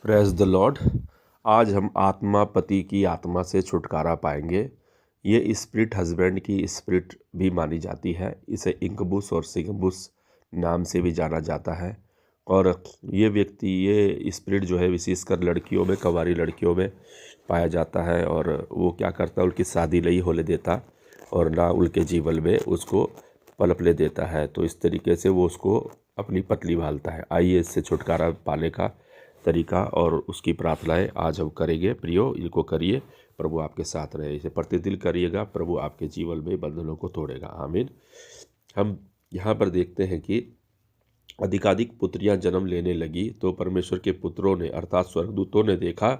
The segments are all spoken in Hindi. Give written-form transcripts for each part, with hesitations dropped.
Praise the Lord. आज हम आत्मा पति की आत्मा से छुटकारा पाएंगे। ये स्पिरिट हस्बैंड की स्पिरिट भी मानी जाती है। इसे इंकबुस और सिंकबुस नाम से भी जाना जाता है। और ये स्पिरिट जो है विशेषकर लड़कियों में, कवारी लड़कियों में पाया जाता है। और वो क्या करता है, उनकी शादी नहीं होने देता और ना उनके जीवन में उसको पलपने देता है। तो इस तरीके से वो उसको अपनी पतली भालता है। आइए इससे छुटकारा पाने का तरीका और उसकी प्रार्थनाएं आज हम करेंगे। प्रियो, इनको करिए, प्रभु आपके साथ रहे। इसे प्रतिदिन करिएगा, प्रभु आपके जीवन में बंधनों को तोड़ेगा। आमीन। हम यहाँ पर देखते हैं कि अधिकाधिक पुत्रियां जन्म लेने लगी तो परमेश्वर के पुत्रों ने अर्थात स्वर्गदूतों ने देखा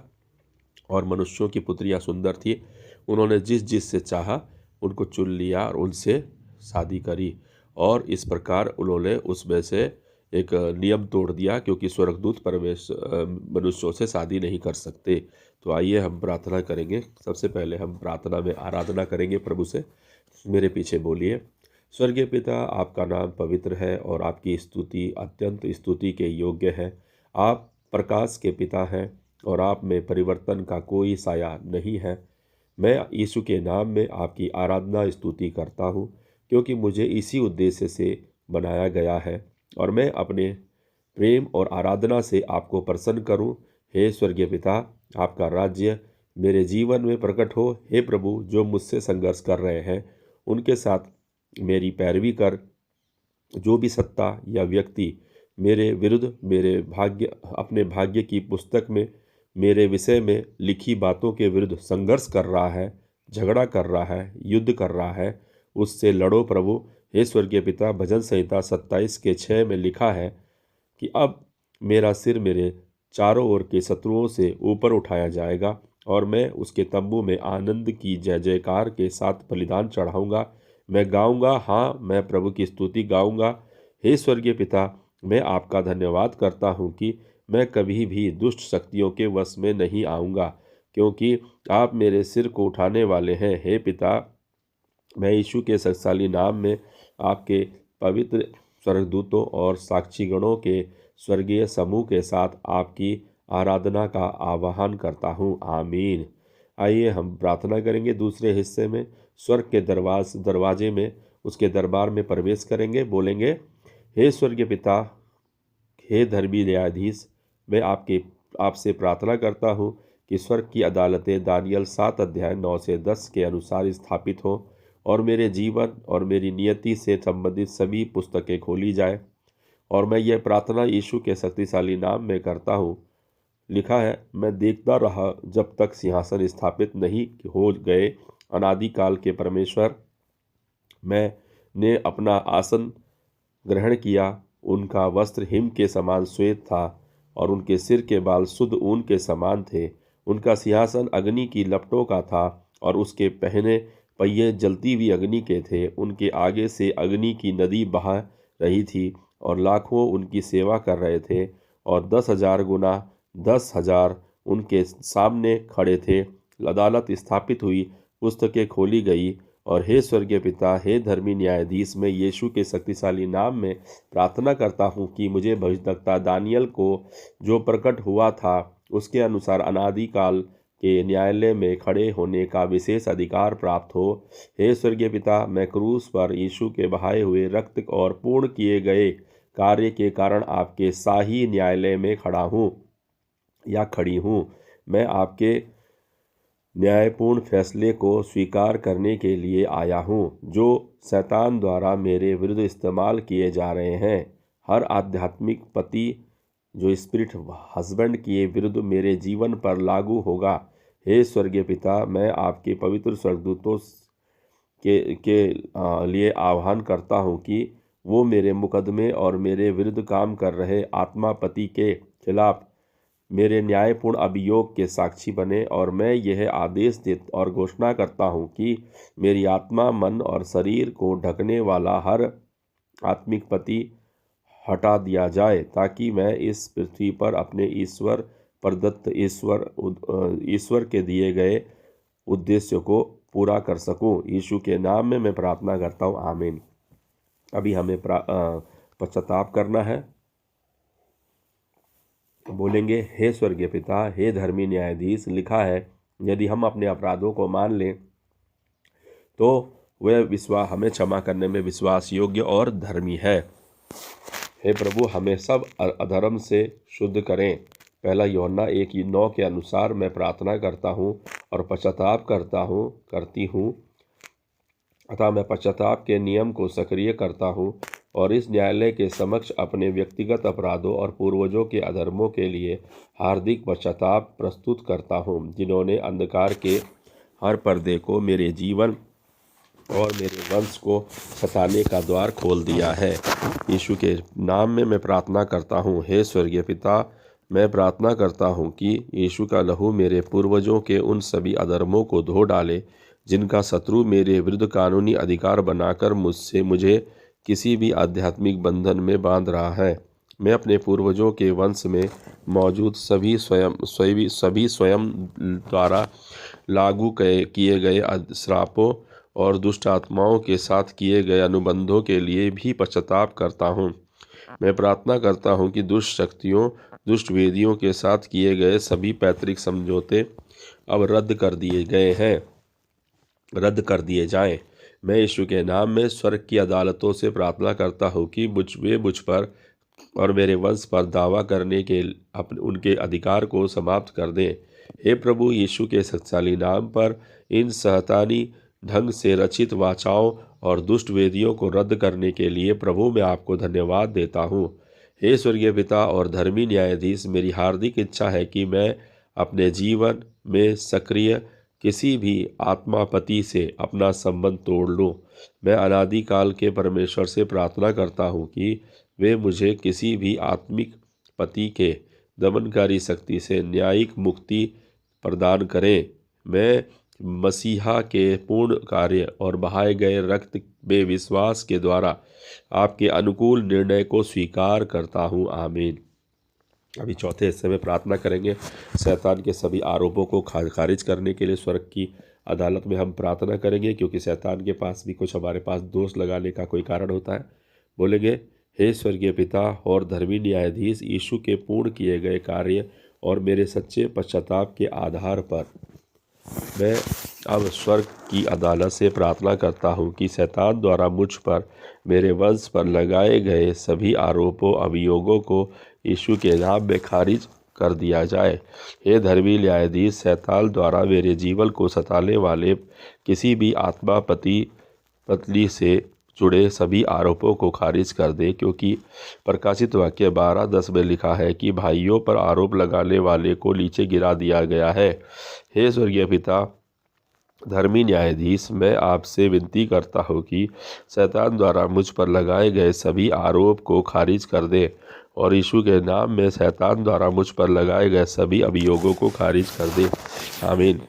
और मनुष्यों की पुत्रियां सुंदर थी। उन्होंने जिस जिस से चाहा उनको चुन लिया और उनसे शादी करी। और इस प्रकार उन्होंने उसमें से एक नियम तोड़ दिया, क्योंकि स्वर्गदूत मनुष्यों से शादी नहीं कर सकते। तो आइए हम प्रार्थना करेंगे। सबसे पहले हम प्रार्थना में आराधना करेंगे प्रभु से। मेरे पीछे बोलिए। स्वर्गीय पिता, आपका नाम पवित्र है और आपकी स्तुति अत्यंत स्तुति के योग्य है। आप प्रकाश के पिता हैं और आप में परिवर्तन का कोई साया नहीं है। मैं यीशु के नाम में आपकी आराधना स्तुति करता हूँ, क्योंकि मुझे इसी उद्देश्य से बनाया गया है और मैं अपने प्रेम और आराधना से आपको प्रसन्न करूं। हे स्वर्गीय पिता, आपका राज्य मेरे जीवन में प्रकट हो। हे प्रभु, जो मुझसे संघर्ष कर रहे हैं उनके साथ मेरी पैरवी कर। जो भी सत्ता या व्यक्ति मेरे विरुद्ध अपने भाग्य की पुस्तक में मेरे विषय में लिखी बातों के विरुद्ध संघर्ष कर रहा है, झगड़ा कर रहा है, युद्ध कर रहा है, उससे लड़ो प्रभु। हे स्वर्गीय पिता, भजन संहिता 27:6 में लिखा है कि अब मेरा सिर मेरे चारों ओर के शत्रुओं से ऊपर उठाया जाएगा और मैं उसके तंबू में आनंद की जय जयकार के साथ बलिदान चढ़ाऊंगा। मैं गाऊंगा, हाँ, मैं प्रभु की स्तुति गाऊंगा। हे स्वर्गीय पिता, मैं आपका धन्यवाद करता हूँ कि मैं कभी भी दुष्ट शक्तियों के वश में नहीं आऊँगा, क्योंकि आप मेरे सिर को उठाने वाले हैं। हे पिता, मैं यीशु के शक्तिशाली नाम में आपके पवित्र स्वर्गदूतों और साक्षीगणों के स्वर्गीय समूह के साथ आपकी आराधना का आह्वान करता हूँ। आमीन। आइए हम प्रार्थना करेंगे। दूसरे हिस्से में स्वर्ग के दरवाजे में उसके दरबार में प्रवेश करेंगे। बोलेंगे, हे स्वर्गीय पिता, हे धर्मी न्यायाधीश, मैं आपसे प्रार्थना करता हूँ कि स्वर्ग की अदालतें दानियल 7:9 से 10 के अनुसार स्थापित हो और मेरे जीवन और मेरी नियति से संबंधित सभी पुस्तकें खोली जाए। और मैं यह प्रार्थना यीशु के शक्तिशाली नाम में करता हूँ। लिखा है, मैं देखता रहा जब तक सिंहासन स्थापित नहीं हो गए। अनादिकाल के परमेश्वर मैंने अपना आसन ग्रहण किया। उनका वस्त्र हिम के समान श्वेत था और उनके सिर के बाल शुद्ध ऊन के समान थे। उनका सिंहासन अग्नि की लपटों का था और उसके पहने पहिए जलती हुई अग्नि के थे। उनके आगे से अग्नि की नदी बह रही थी और लाखों उनकी सेवा कर रहे थे और 10,000 गुना 10,000 उनके सामने खड़े थे। अदालत स्थापित हुई, पुस्तकें खोली गई। और हे स्वर्गीय पिता, हे धर्मी न्यायाधीश, मैं यीशु के शक्तिशाली नाम में प्रार्थना करता हूँ कि मुझे भविष्यद्वक्ता दानियल को जो प्रकट हुआ था उसके अनुसार अनादिकाल के न्यायालय में खड़े होने का विशेष अधिकार प्राप्त हो। हे स्वर्गीय पिता, मैं क्रूस पर यीशु के बहाए हुए रक्त और पूर्ण किए गए कार्य के कारण आपके शाही न्यायालय में खड़ा हूँ या खड़ी हूँ। मैं आपके न्यायपूर्ण फैसले को स्वीकार करने के लिए आया हूँ, जो शैतान द्वारा मेरे विरुद्ध इस्तेमाल किए जा रहे हैं। हर आध्यात्मिक पति जो स्पिरिट हस्बैंड के विरुद्ध मेरे जीवन पर लागू होगा। हे स्वर्गीय पिता, मैं आपके पवित्र स्वर्गदूतों के लिए आह्वान करता हूँ कि वो मेरे मुकदमे और मेरे विरुद्ध काम कर रहे आत्मा पति के खिलाफ मेरे न्यायपूर्ण अभियोग के साक्षी बने। और मैं यह आदेश दे और घोषणा करता हूँ कि मेरी आत्मा, मन और शरीर को ढकने वाला हर आत्मिक पति हटा दिया जाए, ताकि मैं इस पृथ्वी पर अपने ईश्वर प्रदत्त ईश्वर के दिए गए उद्देश्य को पूरा कर सकूं। यीशु के नाम में मैं प्रार्थना करता हूँ। आमीन। अभी हमें पश्चाताप करना है। बोलेंगे, हे स्वर्गीय पिता, हे धर्मी न्यायाधीश, लिखा है यदि हम अपने अपराधों को मान लें तो वह हमें क्षमा करने में विश्वास योग्य और धर्मी है। हे प्रभु, हमें सब अधर्म से शुद्ध करें। पहला यूहन्ना 1:9 के अनुसार मैं प्रार्थना करता हूँ और पश्चाताप करती हूँ अतः मैं पश्चाताप के नियम को सक्रिय करता हूँ और इस न्यायालय के समक्ष अपने व्यक्तिगत अपराधों और पूर्वजों के अधर्मों के लिए हार्दिक पश्चाताप प्रस्तुत करता हूँ, जिन्होंने अंधकार के हर पर्दे को मेरे जीवन और मेरे वंश को सताने का द्वार खोल दिया है। यीशु के नाम में मैं प्रार्थना करता हूँ। हे स्वर्गीय पिता, मैं प्रार्थना करता हूँ कि यीशु का लहू मेरे पूर्वजों के उन सभी अधर्मों को धो डाले जिनका शत्रु मेरे विरुद्ध कानूनी अधिकार बनाकर मुझे किसी भी आध्यात्मिक बंधन में बांध रहा है। मैं अपने पूर्वजों के वंश में मौजूद सभी स्वयं द्वारा लागू किए गए श्रापों और दुष्ट आत्माओं के साथ किए गए अनुबंधों के लिए भी पश्चाताप करता हूँ। मैं प्रार्थना करता हूँ कि दुष्ट शक्तियों, दुष्ट वेदियों के साथ किए गए सभी पैतृक समझौते अब रद्द कर दिए जाएं। मैं यीशु के नाम में स्वर्ग की अदालतों से प्रार्थना करता हूँ कि मुझ पर और मेरे वंश पर दावा करने के उनके अधिकार को समाप्त कर दें। हे प्रभु, यीशु के शक्तिशाली नाम पर इन शैतानी ढंग से रचित वाचाओं और दुष्ट वेदियों को रद्द करने के लिए प्रभु मैं आपको धन्यवाद देता हूँ। हे स्वर्गीय पिता और धर्मी न्यायाधीश, मेरी हार्दिक इच्छा है कि मैं अपने जीवन में सक्रिय किसी भी आत्मापति से अपना संबंध तोड़ लूँ। मैं अनादिकाल के परमेश्वर से प्रार्थना करता हूँ कि वे मुझे किसी भी आत्मिक पति के दमनकारी शक्ति से न्यायिक मुक्ति प्रदान करें। मैं मसीहा के पूर्ण कार्य और बहाए गए रक्त में विश्वास के द्वारा आपके अनुकूल निर्णय को स्वीकार करता हूँ। आमीन। अभी चौथे हिस्से में प्रार्थना करेंगे। शैतान के सभी आरोपों को खारिज करने के लिए स्वर्ग की अदालत में हम प्रार्थना करेंगे, क्योंकि शैतान के पास भी कुछ हमारे पास दोष लगाने का कोई कारण होता है। बोलेंगे, हे स्वर्गीय पिता और धर्मी न्यायाधीश, यीशु के पूर्ण किए गए कार्य और मेरे सच्चे पश्चाताप के आधार पर मैं अब स्वर्ग की अदालत से प्रार्थना करता हूँ कि शैतान द्वारा मुझ पर, मेरे वंश पर लगाए गए सभी आरोपों अभियोगों को यीशु के नाम में खारिज कर दिया जाए। हे धर्मी न्यायाधीश, शैतान द्वारा मेरे जीवन को सताने वाले किसी भी आत्मा पत्नी से जुड़े सभी आरोपों को खारिज कर दे, क्योंकि प्रकाशित वाक्य 12:10 में लिखा है कि भाइयों पर आरोप लगाने वाले को नीचे गिरा दिया गया है। हे स्वर्गीय पिता, धर्मी न्यायाधीश, मैं आपसे विनती करता हूँ कि शैतान द्वारा मुझ पर लगाए गए सभी आरोप को खारिज कर दे और यीशु के नाम में शैतान द्वारा मुझ पर लगाए गए सभी अभियोगों को खारिज कर दे। आमीन।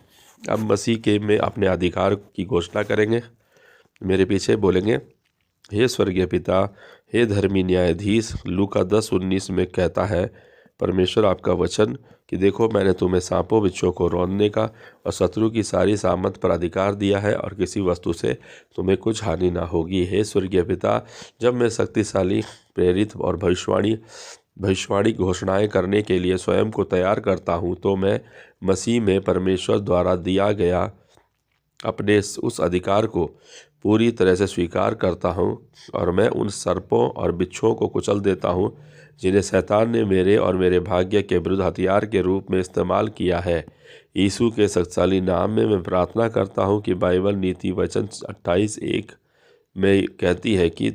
अब मसीह के में अपने अधिकार की घोषणा करेंगे। मेरे पीछे बोलेंगे, हे स्वर्गीय पिता, हे धर्मी न्यायाधीश, लूका 10:19 में कहता है परमेश्वर आपका वचन कि देखो, मैंने तुम्हें सांपों बिच्छों को रौंदने का और शत्रु की सारी सामत पर अधिकार दिया है और किसी वस्तु से तुम्हें कुछ हानि ना होगी। हे स्वर्गीय पिता, जब मैं शक्तिशाली, प्रेरित और भविष्यवाणी घोषणाएं करने के लिए स्वयं को तैयार करता हूँ, तो मैं मसीह में परमेश्वर द्वारा दिया गया अपने उस अधिकार को पूरी तरह से स्वीकार करता हूँ और मैं उन सर्पों और बिच्छुओं को कुचल देता हूँ जिन्हें शैतान ने मेरे और मेरे भाग्य के विरुद्ध हथियार के रूप में इस्तेमाल किया है। यीशु के शक्तिशाली नाम में मैं प्रार्थना करता हूँ कि बाइबल नीति वचन 28:1 में कहती है कि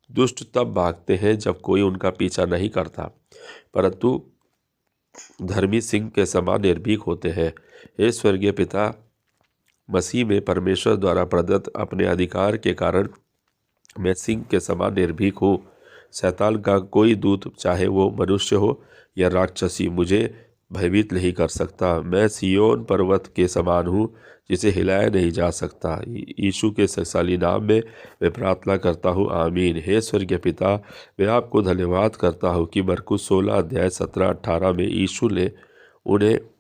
दुष्ट तब भागते हैं जब कोई उनका पीछा नहीं करता, परंतु धर्मी सिंह के समान निर्भीक होते हैं। हे स्वर्गीय पिता, मसीह में परमेश्वर द्वारा प्रदत्त अपने अधिकार के कारण मैं सिंह के समान निर्भीक हूँ। शैतान का कोई दूत, चाहे वो मनुष्य हो या राक्षसी, मुझे भयभीत नहीं कर सकता। मैं सियोन पर्वत के समान हूँ जिसे हिलाया नहीं जा सकता। यीशु के शक्तिशाली नाम में मैं प्रार्थना करता हूँ। आमीन। हे स्वर्गीय पिता, मैं आपको धन्यवाद करता हूँ कि मरकुस 16:17-18 में यीशु ने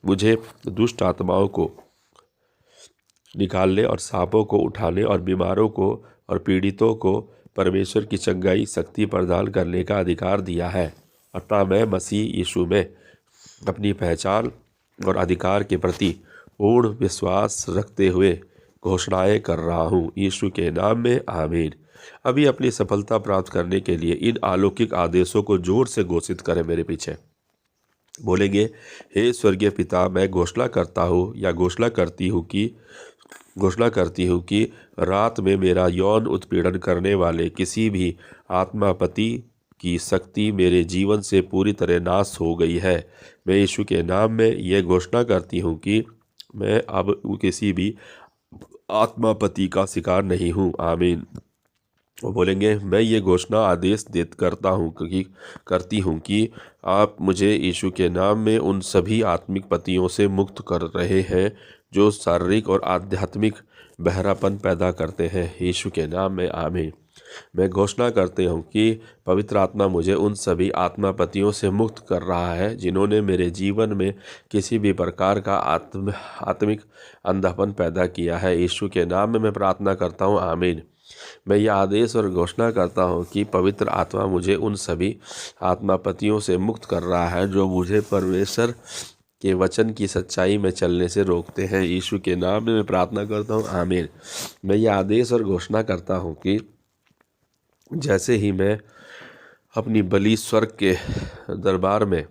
मुझे दुष्ट आत्माओं को निकालने और सांपों को उठाने और बीमारों को और पीड़ितों को परमेश्वर की चंगाई शक्ति प्रदान करने का अधिकार दिया है। अतः मैं मसीह यीशु में अपनी पहचान और अधिकार के प्रति पूर्ण विश्वास रखते हुए घोषणाएं कर रहा हूँ। यीशु के नाम में आमीन। अभी अपनी सफलता प्राप्त करने के लिए इन अलौकिक आदेशों को जोर से घोषित करें। मेरे पीछे बोलेंगे, हे स्वर्गीय पिता, मैं घोषणा करता हूँ या घोषणा करती हूँ कि रात में मेरा यौन उत्पीड़न करने वाले किसी भी आत्मापति की शक्ति मेरे जीवन से पूरी तरह नाश हो गई है। मैं यीशु के नाम में यह घोषणा करती हूँ कि मैं अब किसी भी आत्मापति का शिकार नहीं हूँ। आमीन। वो बोलेंगे, मैं ये घोषणा आदेश करती हूँ कि आप मुझे यीशु के नाम में उन सभी आत्मिक पतियों से मुक्त कर रहे हैं जो शारीरिक और आध्यात्मिक बहरापन पैदा करते हैं। यीशु के नाम में आमीन। मैं घोषणा करते हूँ कि पवित्र आत्मा मुझे उन सभी आत्मापतियों से मुक्त कर रहा है जिन्होंने मेरे जीवन में किसी भी प्रकार का आत्मिक अंधापन पैदा किया है। यीशु के नाम में मैं प्रार्थना करता हूँ। आमीन। मैं यह आदेश और घोषणा करता हूँ कि पवित्र आत्मा मुझे उन सभी आत्मापतियों से मुक्त कर रहा है जो मुझे परमेश्वर के वचन की सच्चाई में चलने से रोकते हैं। यीशु के नाम में मैं प्रार्थना करता हूँ। आमीन। मैं यह आदेश और घोषणा करता हूँ कि जैसे ही मैं अपनी बलि स्वर्ग के दरबार में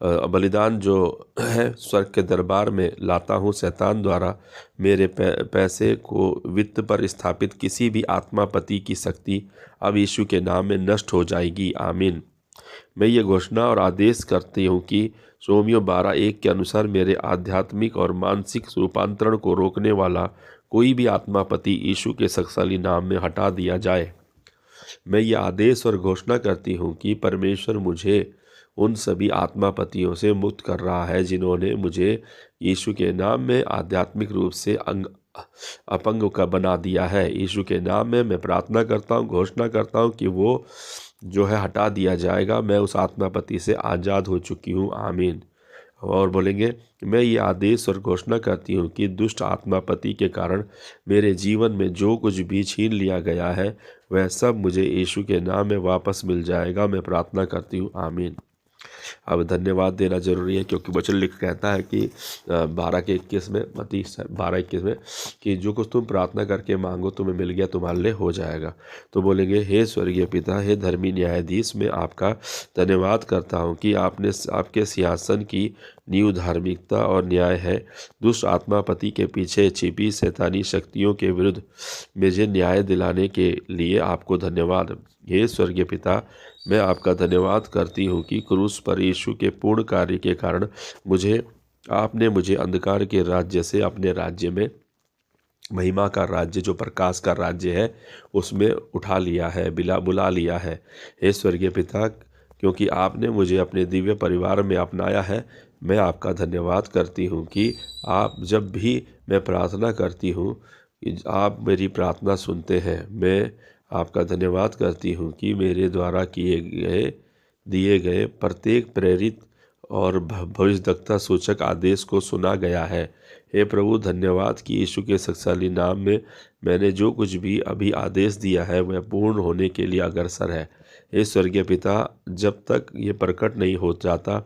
बलिदान जो है स्वर्ग के दरबार में लाता हूँ, शैतान द्वारा मेरे पैसे को वित्त पर स्थापित किसी भी आत्मापति की शक्ति अब यीशु के नाम में नष्ट हो जाएगी। आमीन। मैं ये घोषणा और आदेश करती हूँ कि रोमियो 12:1 के अनुसार मेरे आध्यात्मिक और मानसिक रूपांतरण को रोकने वाला कोई भी आत्मापति यीशु के शक्तिशाली नाम में हटा दिया जाए। मैं ये आदेश और घोषणा करती हूँ कि परमेश्वर मुझे उन सभी आत्मापतियों से मुक्त कर रहा है जिन्होंने मुझे यीशु के नाम में आध्यात्मिक रूप से अपंग का बना दिया है। यीशु के नाम में मैं प्रार्थना करता हूँ, घोषणा करता हूँ कि वो जो है हटा दिया जाएगा। मैं उस आत्मापति से आज़ाद हो चुकी हूँ। आमीन। और बोलेंगे, मैं ये आदेश और घोषणा करती हूँ कि दुष्ट आत्मापति के कारण मेरे जीवन में जो कुछ भी छीन लिया गया है वह सब मुझे यीशु के नाम में वापस मिल जाएगा। मैं प्रार्थना करती हूँ। आमीन। अब धन्यवाद देना जरूरी है क्योंकि वचन लिख कहता है कि 12:21 में, मत्ती 12:21 में, कि जो कुछ तुम प्रार्थना करके मांगो तुम्हें मिल गया, तुम्हारे लिए हो जाएगा। तो बोलेंगे, हे स्वर्गीय पिता, हे धर्मी न्यायाधीश, मैं आपका धन्यवाद करता हूँ कि आपके सिंहासन की नींव धार्मिकता और न्याय है। दुष्ट आत्मापति के पीछे छिपी शैतानी शक्तियों के विरुद्ध मुझे न्याय दिलाने के लिए आपको धन्यवाद। हे स्वर्गीय पिता, मैं आपका धन्यवाद करती हूँ कि क्रूस पर यीशु के पूर्ण कार्य के कारण आपने मुझे अंधकार के राज्य से अपने राज्य में, महिमा का राज्य जो प्रकाश का राज्य है, उसमें उठा लिया है, बुला लिया है। हे स्वर्गीय पिता, क्योंकि आपने मुझे अपने दिव्य परिवार में अपनाया है, मैं आपका धन्यवाद करती हूँ कि आप जब भी मैं प्रार्थना करती हूँ आप मेरी प्रार्थना सुनते हैं। मैं आपका धन्यवाद करती हूँ कि मेरे द्वारा दिए गए प्रत्येक प्रेरित और भविष्यद्वक्ता सूचक आदेश को सुना गया है। हे प्रभु, धन्यवाद कि यीशु के शक्तिशाली नाम में मैंने जो कुछ भी अभी आदेश दिया है वह पूर्ण होने के लिए अग्रसर है। हे स्वर्गीय पिता, जब तक ये प्रकट नहीं हो जाता,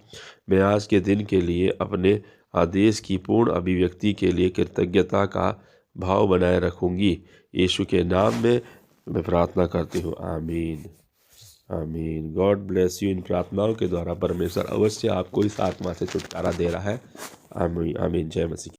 मैं आज के दिन के लिए अपने आदेश की पूर्ण अभिव्यक्ति के लिए कृतज्ञता का भाव बनाए रखूँगी। यीशु के नाम में मैं प्रार्थना करती हूँ। आमीन। आमीन। God bless you. इन प्रार्थनाओं के द्वारा परमेश्वर अवश्य आपको इस आत्मा से छुटकारा दे रहा है। आमीन। आमीन। जय मसीह।